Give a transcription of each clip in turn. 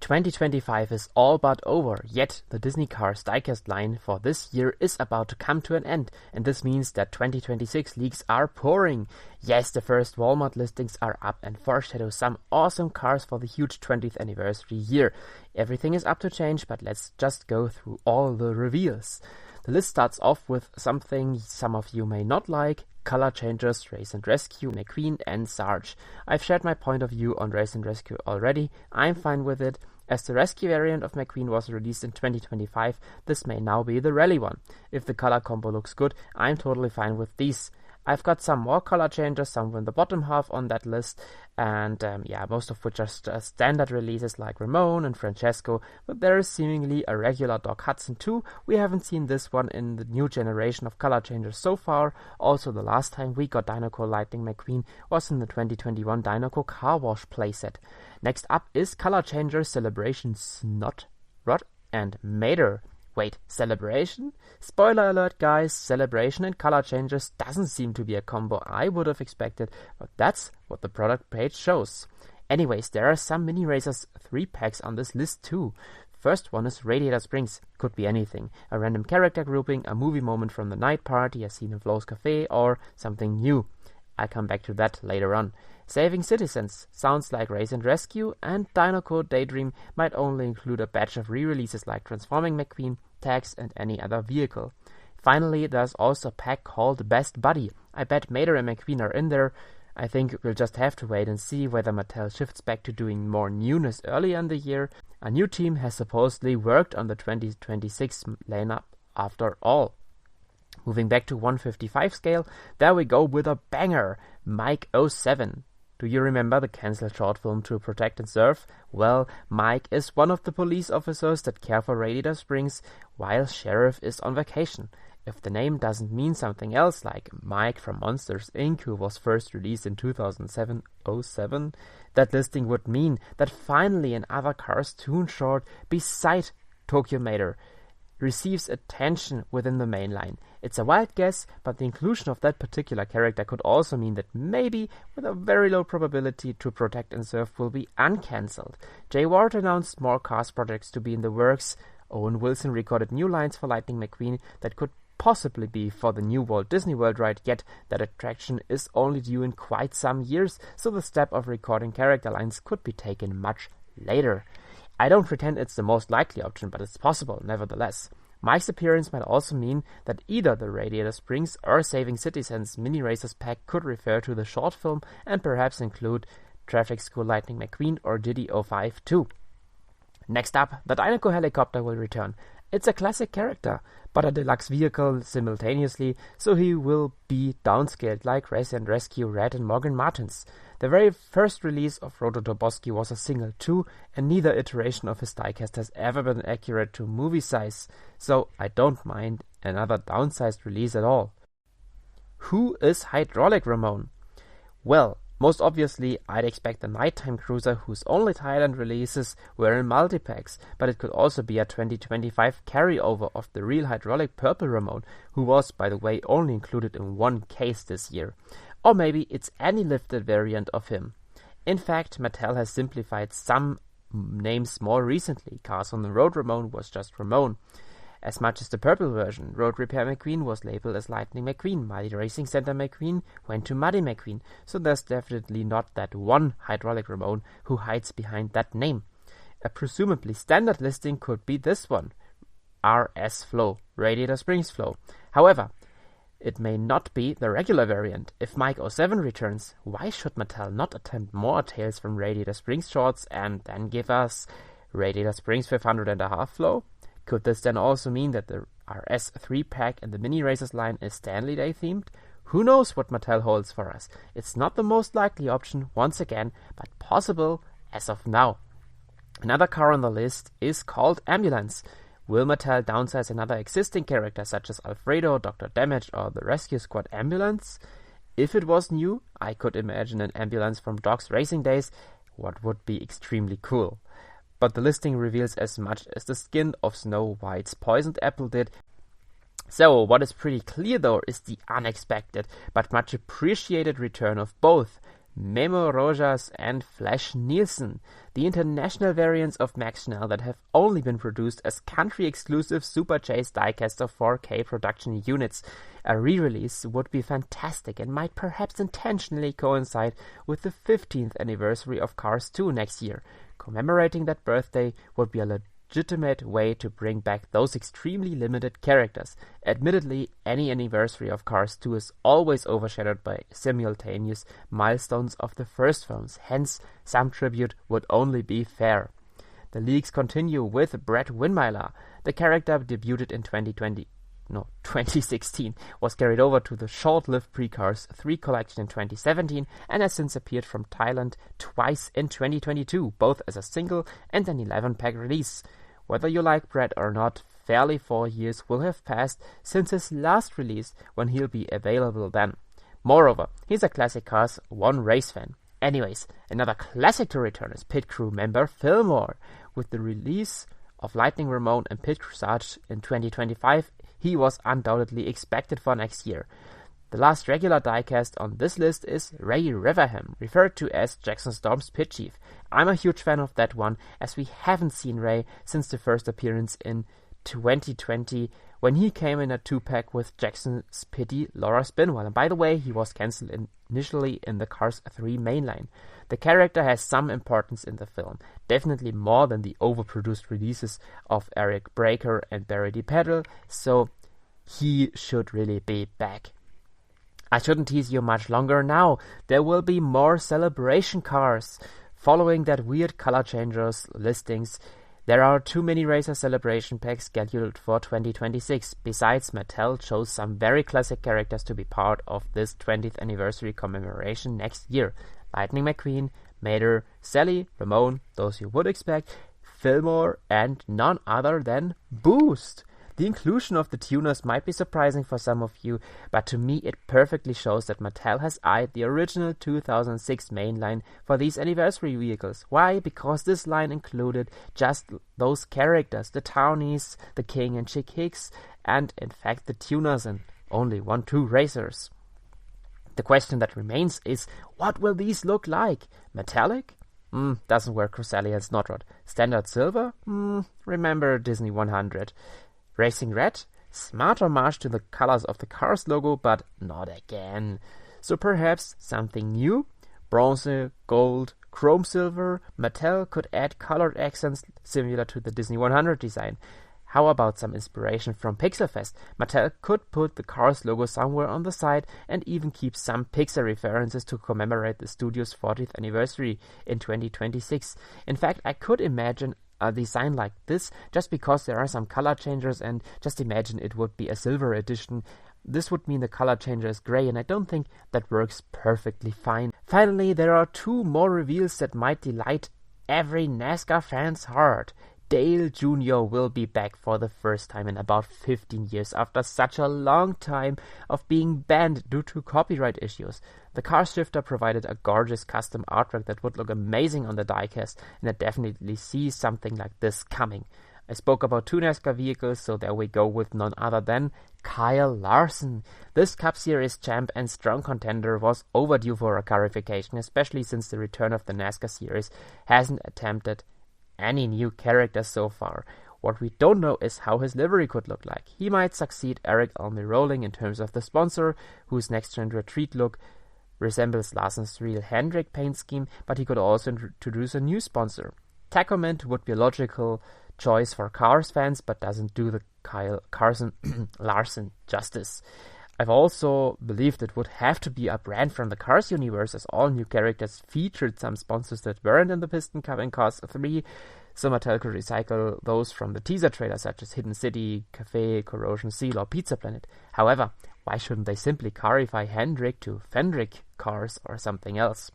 2025 is all but over, yet the Disney Cars Diecast line for this year is about to come to an end, and this means that 2026 leaks are pouring. Yes, the first Walmart listings are up and foreshadow some awesome cars for the huge 20th anniversary year. Everything is up to change, but let's just go through all the reveals. The list starts off with something some of you may not like: color changes, Race and Rescue, McQueen and Sarge. I've shared my point of view on Race and Rescue already. I'm fine with it. As the Rescue variant of McQueen was released in 2025, this may now be the Rally one. If the color combo looks good, I'm totally fine with these. I've got some more color changes, some in the bottom half on that list, and most of which are standard releases like Ramon and Francesco, but there is seemingly a regular Doc Hudson too. We haven't seen this one in the new generation of color changes so far. Also, the last time we got Dinoco Lightning McQueen was in the 2021 Dinoco Car Wash playset. Next up is color changer Celebration Snot, Rod and Mater. Wait, Celebration? Spoiler alert, guys, Celebration and color changes doesn't seem to be a combo I would have expected, but that's what the product page shows. Anyways, there are some Mini Racers 3-packs on this list too. First one is Radiator Springs. Could be anything. A random character grouping, a movie moment from the night party, a scene in Flo's Cafe, or something new. I'll come back to that later on. Saving Citizens sounds like Race and Rescue, and Dinoco Daydream might only include a batch of re-releases like Transforming McQueen, Tags, and any other vehicle. Finally, there's also a pack called Best Buddy. I bet Mater and McQueen are in there. I think we'll just have to wait and see whether Mattel shifts back to doing more newness early in the year. A new team has supposedly worked on the 2026 lineup after all. Moving back to 155 scale, there we go with a banger, Mike 07. Do you remember the cancelled short film To Protect and Serve? Well, Mike is one of the police officers that care for Radiator Springs while Sheriff is on vacation. If the name doesn't mean something else, like Mike from Monsters Inc., who was first released in 2007, that listing would mean that finally another Cars Toons short beside Tokyo Mater receives attention within the main line. It's a wild guess, but the inclusion of that particular character could also mean that maybe, with a very low probability, To Protect and Serve will be uncancelled. Jay Ward announced more Cars projects to be in the works. Owen Wilson recorded new lines for Lightning McQueen that could possibly be for the new Walt Disney World ride, yet that attraction is only due in quite some years, so the step of recording character lines could be taken much later. I don't pretend it's the most likely option, but it's possible nevertheless. Mike's appearance might also mean that either the Radiator Springs or Saving Citizens Mini Racers pack could refer to the short film and perhaps include Traffic School Lightning McQueen or Diddy 05 too. Next up, the Dinoco helicopter will return. It's a classic character, but a deluxe vehicle simultaneously, so he will be downscaled like Race and Rescue Red and Morgan Martins. The very first release of Roto Toboski was a single too, and neither iteration of his diecast has ever been accurate to movie size, so I don't mind another downsized release at all. Who is Hydraulic Ramon? Well, most obviously, I'd expect a nighttime cruiser whose only Thailand releases were in multipacks, but it could also be a 2025 carryover of the real Hydraulic Purple Ramon, who was, by the way, only included in one case this year. Or maybe it's any lifted variant of him. In fact, Mattel has simplified some names more recently. Cars on the Road Ramon was just Ramon. As much as the purple version, Road Repair McQueen was labeled as Lightning McQueen. Muddy Racing Center McQueen went to Muddy McQueen, so there's definitely not that one Hydraulic Ramon who hides behind that name. A presumably standard listing could be this one, RS Flow, Radiator Springs Flow. However, it may not be the regular variant. If Mike 07 returns, why should Mattel not attempt more Tales from Radiator Springs shorts and then give us Radiator Springs 500.5 Flow? Could this then also mean that the RS 3-pack and the Mini Racers line is Stanley Day themed? Who knows what Mattel holds for us? It's not the most likely option, once again, but possible as of now. Another car on the list is called Ambulance. Will Mattel downsize another existing character such as Alfredo, Dr. Damage, or the Rescue Squad Ambulance? If it was new, I could imagine an Ambulance from Doc's Racing Days, what would be extremely cool. But the listing reveals as much as the skin of Snow White's Poisoned Apple did. So, what is pretty clear though is the unexpected but much appreciated return of both Memo, Rojas and Flash Nielsen, the international variants of Max Schnell that have only been produced as country-exclusive Super Chase diecast of 4K production units. A re-release would be fantastic and might perhaps intentionally coincide with the 15th anniversary of Cars 2 next year. Commemorating that birthday would be a legitimate way to bring back those extremely limited characters. Admittedly, any anniversary of Cars 2 is always overshadowed by simultaneous milestones of the first films, hence some tribute would only be fair. The leaks continue with Brett Winmeiler. The character debuted in 2016, was carried over to the short-lived Pre-Cars 3 collection in 2017 and has since appeared from Thailand twice in 2022, both as a single and an 11-pack release. Whether you like Brett or not, fairly 4 years will have passed since his last release when he'll be available then. Moreover, he's a Classic Cars 1 race fan. Anyways, another classic to return is pit crew member Fillmore. With the release of Lightning Ramon and Pit Crusade in 2025, he was undoubtedly expected for next year. The last regular diecast on this list is Ray Reverham, referred to as Jackson Storm's pit chief. I'm a huge fan of that one, as we haven't seen Ray since the first appearance in 2020, when he came in a 2-pack with Jackson's pitty Laura Spinwell. And by the way, he was cancelled initially in the Cars 3 mainline. The character has some importance in the film, definitely more than the overproduced releases of Eric Breaker and Barry DePedal, so he should really be back. I shouldn't tease you much longer now. There will be more celebration cars. Following that weird color changers listings, there are too many Racer Celebration packs scheduled for 2026. Besides, Mattel chose some very classic characters to be part of this 20th anniversary commemoration next year. Lightning McQueen, Mater, Sally, Ramon, those you would expect, Fillmore, and none other than Boost. The inclusion of the tuners might be surprising for some of you, but to me it perfectly shows that Mattel has eyed the original 2006 mainline for these anniversary vehicles. Why? Because this line included just those characters, the Townies, the King and Chick Hicks, and in fact the tuners and only 1-2 racers. The question that remains is, what will these look like? Metallic? Doesn't work for Sally and Snotrod. Standard silver? Remember Disney 100. Racing red? Smart homage to the colors of the Cars logo, but not again. So perhaps something new? Bronze, gold, chrome silver? Mattel could add colored accents similar to the Disney 100 design. How about some inspiration from Pixelfest? Mattel could put the Cars logo somewhere on the side and even keep some Pixar references to commemorate the studio's 40th anniversary in 2026. In fact, I could imagine a design like this just because there are some color changers, and just imagine it would be a silver edition. This would mean the color changer is gray, and I don't think that works perfectly fine. Finally, there are 2 more reveals that might delight every NASCAR fan's heart. Dale Jr. will be back for the first time in about 15 years after such a long time of being banned due to copyright issues. The car shifter provided a gorgeous custom artwork that would look amazing on the diecast, and I definitely see something like this coming. I spoke about 2 NASCAR vehicles, so there we go with none other than Kyle Larson. This Cup Series champ and strong contender was overdue for a clarification, especially since the return of the NASCAR Series hasn't attempted any new characters so far. What we don't know is how his livery could look like. He might succeed Eric Almiroling in terms of the sponsor, whose next-gen retreat look resembles Larson's real Hendrick paint scheme, but he could also introduce a new sponsor. Tacomint would be a logical choice for Cars fans, but doesn't do the Kyle Larson justice. I've also believed it would have to be a brand from the Cars universe, as all new characters featured some sponsors that weren't in the Piston Cup and Cars 3, so Mattel could recycle those from the teaser trailer, such as Hidden City, Cafe, Corrosion Seal, or Pizza Planet. However, why shouldn't they simply clarify Hendrick to Fendrick Cars or something else?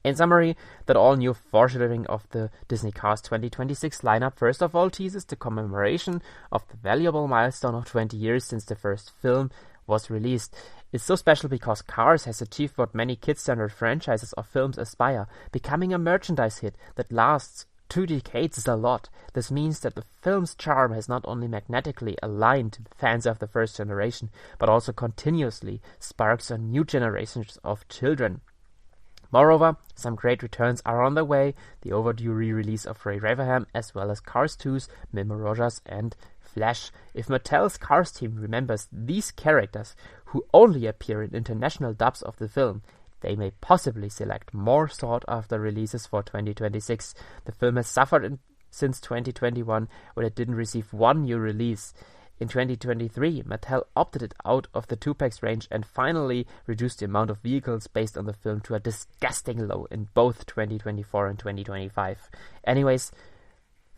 In summary, that all-new foreshadowing of the Disney Cars 2026 lineup first of all teases the commemoration of the valuable milestone of 20 years since the first film was released. It's so special because Cars has achieved what many kid-centered franchises or films aspire, becoming a merchandise hit that lasts 2 decades is a lot. This means that the film's charm has not only magnetically aligned to the fans of the first generation, but also continuously sparks on new generations of children. Moreover, some great returns are on the way, the overdue re-release of Reverham as well as Cars 2's Memo, Rojas and Flash. If Mattel's Cars team remembers these characters, who only appear in international dubs of the film, they may possibly select more sought-after releases for 2026. The film has suffered since 2021 when it didn't receive one new release. In 2023, Mattel opted it out of the 2-packs range and finally reduced the amount of vehicles based on the film to a disgusting low in both 2024 and 2025. Anyways,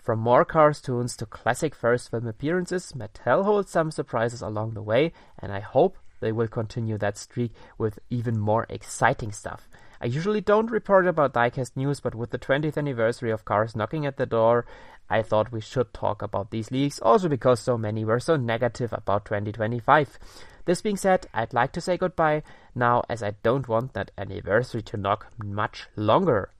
from more cartoons to classic first film appearances, Mattel holds some surprises along the way, and I hope they will continue that streak with even more exciting stuff. I usually don't report about diecast news, but with the 20th anniversary of Cars knocking at the door, I thought we should talk about these leaks, also because so many were so negative about 2025. This being said, I'd like to say goodbye now, as I don't want that anniversary to knock much longer.